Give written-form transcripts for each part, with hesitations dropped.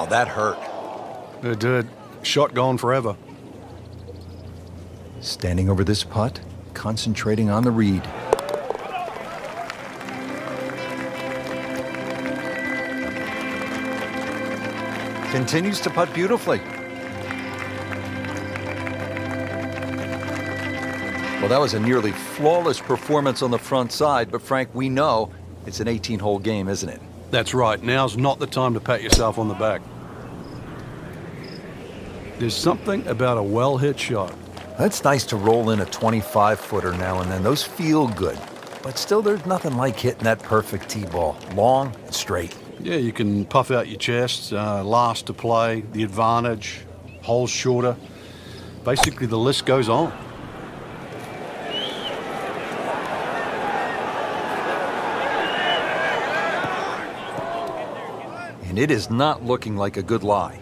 Wow, that hurt. It did. Shot gone forever. Standing over this putt, concentrating on the read. Continues to putt beautifully. Well, that was a nearly flawless performance on the front side, but Frank, we know it's an 18-hole game, isn't it? That's right. Now's not the time to pat yourself on the back. There's something about a well-hit shot. It's nice to roll in a 25-footer now and then. Those feel good. But still, there's nothing like hitting that perfect tee ball. Long and straight. Yeah, you can puff out your chest, last to play, the advantage, holes shorter. Basically, the list goes on. And it is not looking like a good lie.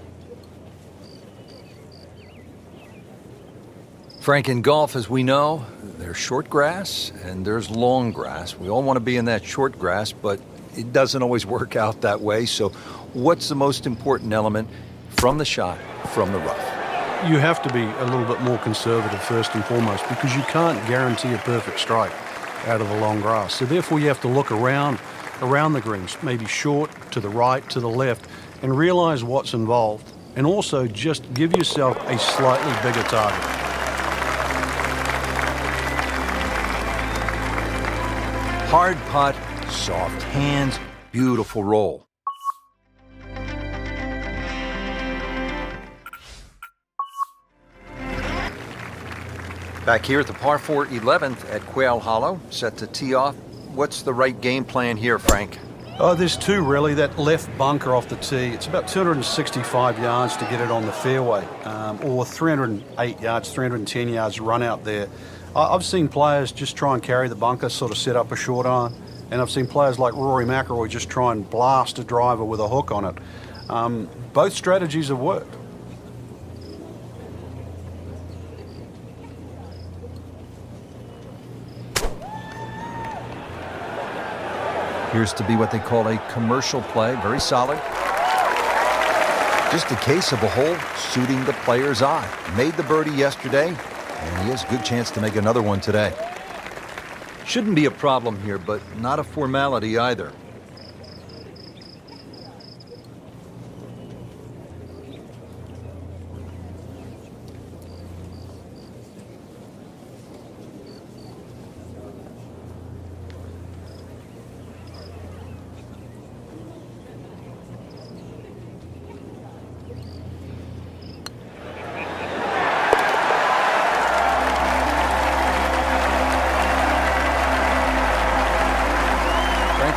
Frank, in golf, as we know, there's short grass and there's long grass. We all want to be in that short grass, but it doesn't always work out that way. So what's the most important element from the shot, from the rough? You have to be a little bit more conservative first and foremost because you can't guarantee a perfect strike out of the long grass. So therefore you have to look around the greens, maybe short, to the right, to the left, and realize what's involved. And also just give yourself a slightly bigger target. Hard putt, soft hands, beautiful roll. Back here at the par 4 11th at Quail Hollow, set to tee off. What's the right game plan here, Frank? Oh, there's two really. That left bunker off the tee, it's about 265 yards to get it on the fairway, or 308 yards, 310 yards run out there. I've seen players just try and carry the bunker, sort of set up a short iron, and I've seen players like Rory McIlroy just try and blast a driver with a hook on it. Both strategies have worked. Appears to be what they call a commercial play, very solid. Just a case of a hole suiting the player's eye. Made the birdie yesterday, and he has a good chance to make another one today. Shouldn't be a problem here, but not a formality either.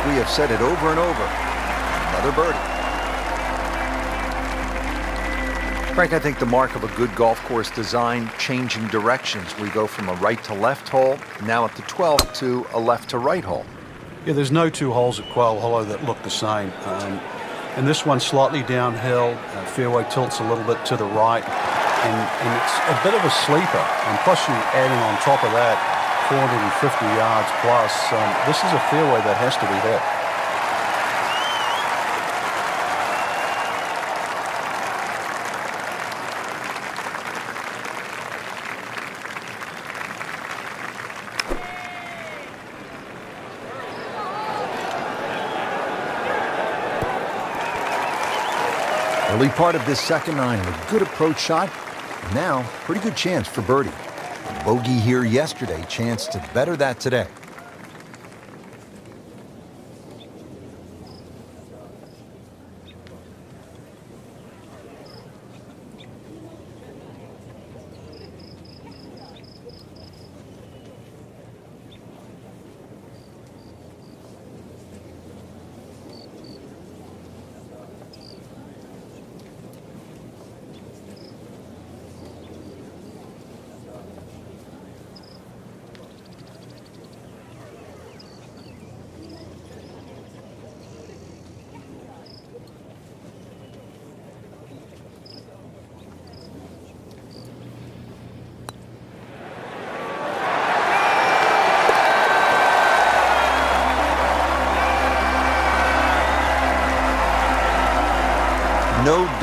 We have said it over and over. Another birdie. Frank, I think the mark of a good golf course design, changing directions. We go from a right to left hole, now at the 12th, to a left to right hole. Yeah, there's no two holes at Quail Hollow that look the same. And this one slightly downhill, fairway tilts a little bit to the right, and it's a bit of a sleeper. And plus you adding on top of that 450 yards plus. This is a fairway that has to be hit. Early part of this second iron, a good approach shot. Now, pretty good chance for birdie. Bogey here yesterday, chance to better that today.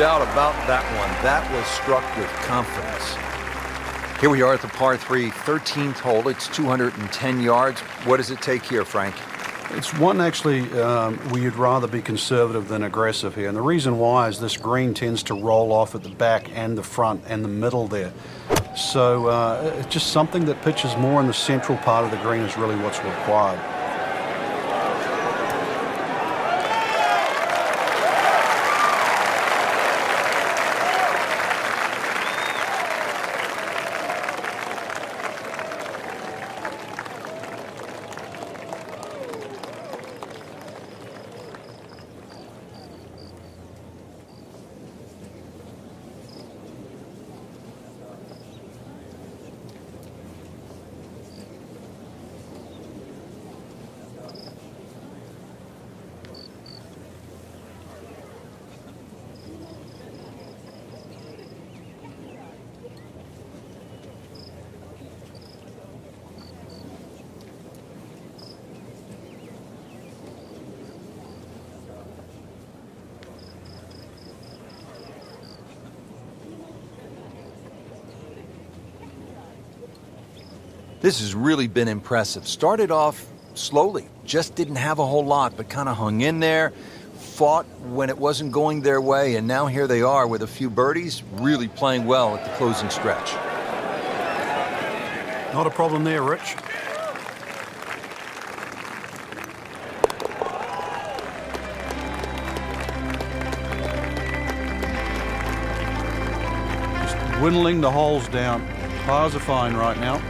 doubt about that one. That was struck with confidence. Here we are at the par 3, 13th hole. It's 210 yards. What does it take here, Frank? It's one actually where you'd rather be conservative than aggressive here. And the reason why is this green tends to roll off at the back and the front and the middle there. So it's just something that pitches more in the central part of the green is really what's required. This has really been impressive. Started off slowly, just didn't have a whole lot, but kind of hung in there, fought when it wasn't going their way, and now here they are with a few birdies, really playing well at the closing stretch. Not a problem there, Rich. Just whittling the holes down. Pars are fine right now.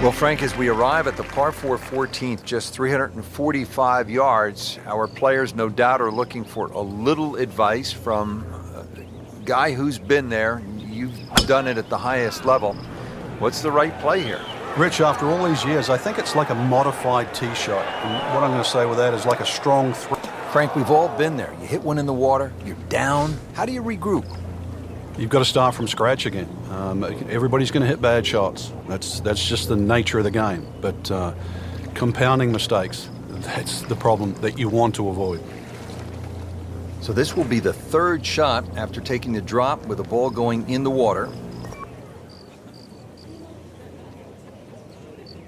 Well, Frank, as we arrive at the par 4 14th, just 345 yards, our players no doubt are looking for a little advice from a guy who's been there. You've done it at the highest level. What's the right play here? Rich, after all these years, I think it's like a modified tee shot. And what I'm going to say with that is like a strong throw. Frank, we've all been there. You hit one in the water, you're down. How do you regroup? You've got to start from scratch again. Everybody's going to hit bad shots. That's just the nature of the game. But compounding mistakes, that's the problem that you want to avoid. So this will be the third shot after taking the drop with the ball going in the water.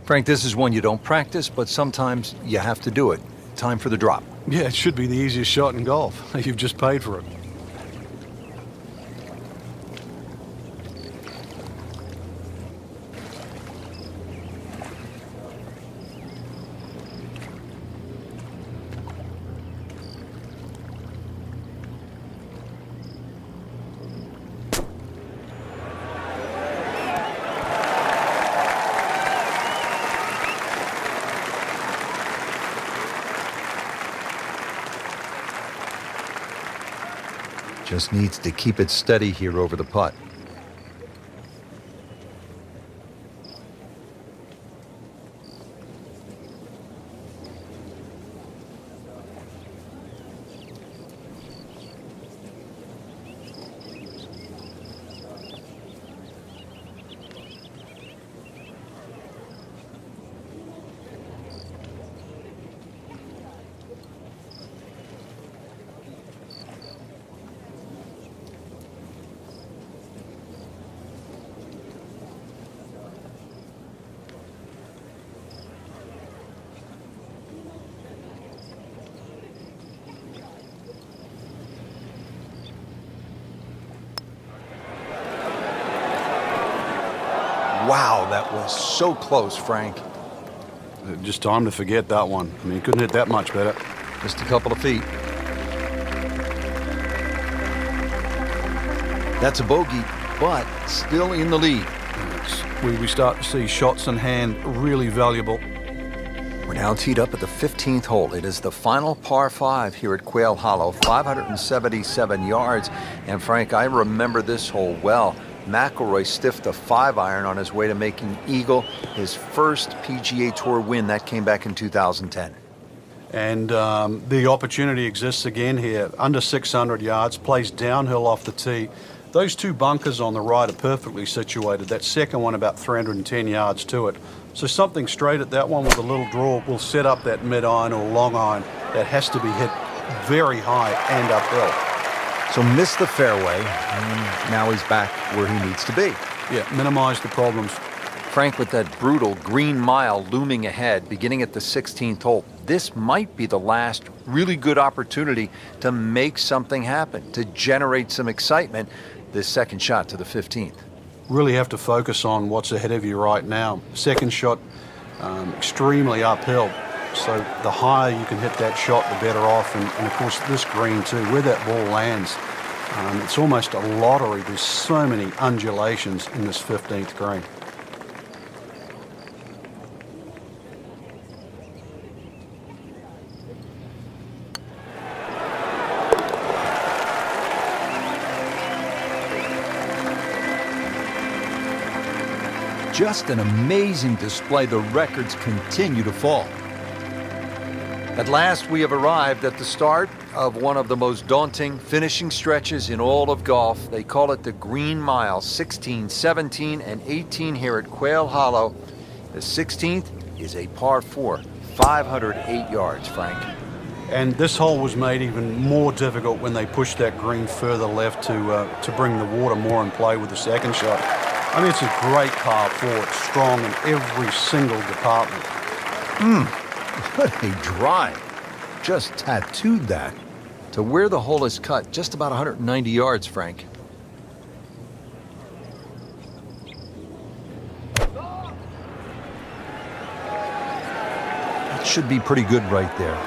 Frank, this is one you don't practice, but sometimes you have to do it. Time for the drop. Yeah, it should be the easiest shot in golf. You've just paid for it. Just needs to keep it steady here over the putt. Wow, that was so close, Frank. Just time to forget that one. I mean, you couldn't hit that much better. Just a couple of feet. That's a bogey, but still in the lead. We start to see shots in hand really valuable. We're now teed up at the 15th hole. It is the final par 5 here at Quail Hollow, 577 yards. And Frank, I remember this hole well. McIlroy stiffed a 5-iron on his way to making eagle, his first PGA Tour win. That came back in 2010. And the opportunity exists again here. Under 600 yards, plays downhill off the tee. Those two bunkers on the right are perfectly situated. That second one about 310 yards to it. So something straight at that one with a little draw will set up that mid-iron or long iron that has to be hit very high and uphill. So missed the fairway, and now he's back where he needs to be. Yeah, minimize the problems. Frank, with that brutal green mile looming ahead, beginning at the 16th hole, this might be the last really good opportunity to make something happen, to generate some excitement, this second shot to the 15th. Really have to focus on what's ahead of you right now. Second shot, extremely uphill. So the higher you can hit that shot, the better off. And of course, this green too, where that ball lands, it's almost a lottery. There's so many undulations in this 15th green. Just an amazing display. The records continue to fall. At last, we have arrived at the start of one of the most daunting finishing stretches in all of golf. They call it the Green Mile, 16, 17, and 18 here at Quail Hollow. The 16th is a par 4, 508 yards, Frank. And this hole was made even more difficult when they pushed that green further left to bring the water more in play with the second shot. I mean, it's a great par 4. It's strong in every single department. What a drive. Just tattooed that to where the hole is cut, just about 190 yards, Frank. That should be pretty good right there.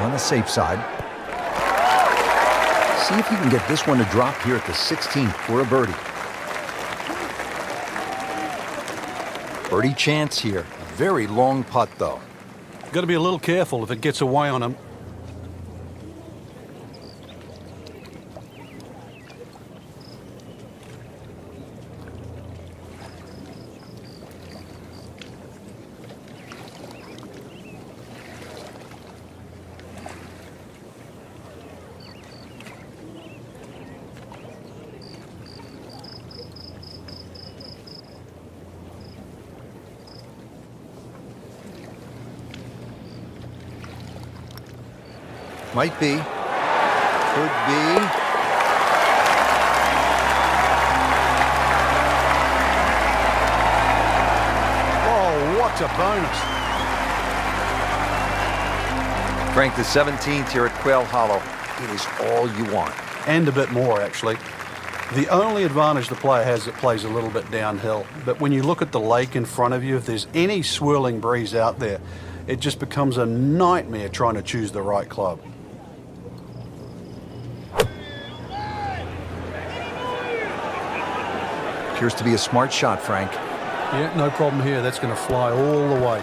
On the safe side. See if you can get this one to drop here at the 16th for a birdie. Birdie chance here. Very long putt, though. Got to be a little careful if it gets away on him. Might be. Could be. Oh, what a bonus. Frank, the 17th here at Quail Hollow. It is all you want. And a bit more, actually. The only advantage the player has, it plays a little bit downhill. But when you look at the lake in front of you, if there's any swirling breeze out there, it just becomes a nightmare trying to choose the right club. Appears to be a smart shot, Frank. Yeah, no problem here. That's going to fly all the way.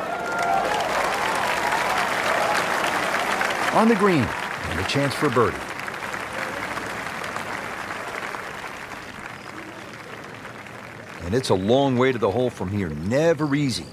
On the green, and a chance for a birdie. And it's a long way to the hole from here. Never easy.